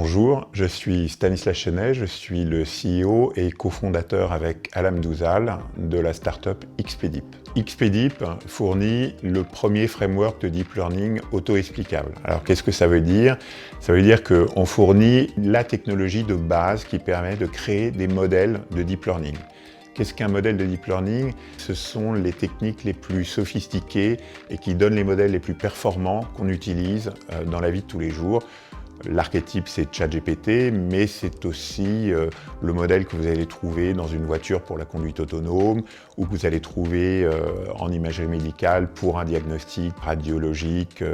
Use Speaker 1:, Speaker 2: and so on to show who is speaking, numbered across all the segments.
Speaker 1: Bonjour, je suis Stanislas Chenet, je suis le CEO et cofondateur avec Alam Douzal de la startup Xpedip. Xpedip fournit le premier framework de deep learning auto-explicable. Alors qu'est-ce que ça veut dire? Ça veut dire qu'on fournit la technologie de base qui permet de créer des modèles de deep learning. Qu'est-ce qu'un modèle de deep learning? Ce sont les techniques les plus sophistiquées et qui donnent les modèles les plus performants qu'on utilise dans la vie de tous les jours. L'archétype, c'est ChatGPT, mais c'est aussi le modèle que vous allez trouver dans une voiture pour la conduite autonome ou que vous allez trouver en imagerie médicale pour un diagnostic radiologique,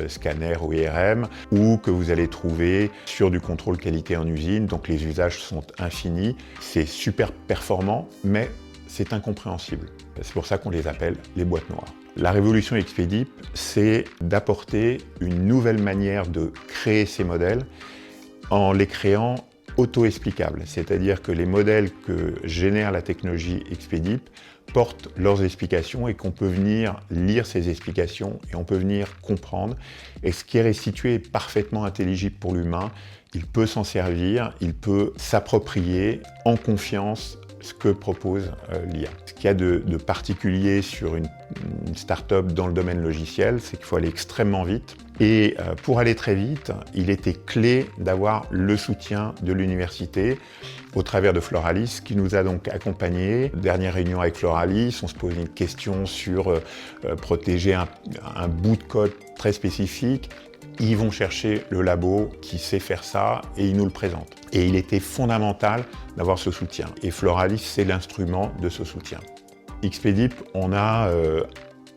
Speaker 1: scanner ou IRM, ou que vous allez trouver sur du contrôle qualité en usine. Donc les usages sont infinis. C'est super performant, mais c'est incompréhensible. C'est pour ça qu'on les appelle les boîtes noires. La révolution Xpedip, c'est d'apporter une nouvelle manière de créer ces modèles en les créant auto-explicables. C'est-à-dire que les modèles que génère la technologie Xpedip portent leurs explications et qu'on peut venir lire ces explications et on peut venir comprendre. Et ce qui est restitué est parfaitement intelligible pour l'humain. Il peut s'en servir, il peut s'approprier en confiance ce que propose l'IA. Ce qu'il y a de particulier sur une start-up dans le domaine logiciel, c'est qu'il faut aller extrêmement vite. Et pour aller très vite, il était clé d'avoir le soutien de l'université au travers de Floralis, qui nous a donc accompagnés. Dernière réunion avec Floralis, on se posait une question sur protéger un bout de code très spécifique. Ils vont chercher le labo qui sait faire ça et ils nous le présentent. Et il était fondamental d'avoir ce soutien. Et Floralis, c'est l'instrument de ce soutien. Xpedip, on a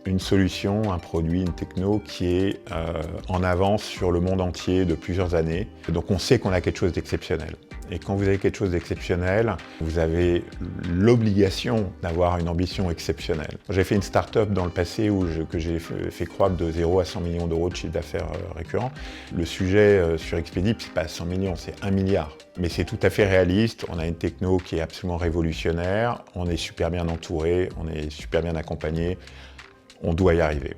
Speaker 1: une solution, un produit, une techno qui est en avance sur le monde entier de plusieurs années. Donc on sait qu'on a quelque chose d'exceptionnel. Et quand vous avez quelque chose d'exceptionnel, vous avez l'obligation d'avoir une ambition exceptionnelle. J'ai fait une start-up dans le passé que j'ai fait croître de 0 à 100 millions d'euros de chiffre d'affaires récurrent. Le sujet sur Xpedip, c'est pas 100 millions, c'est 1 milliard. Mais c'est tout à fait réaliste. On a une techno qui est absolument révolutionnaire. On est super bien entouré, on est super bien accompagné. On doit y arriver.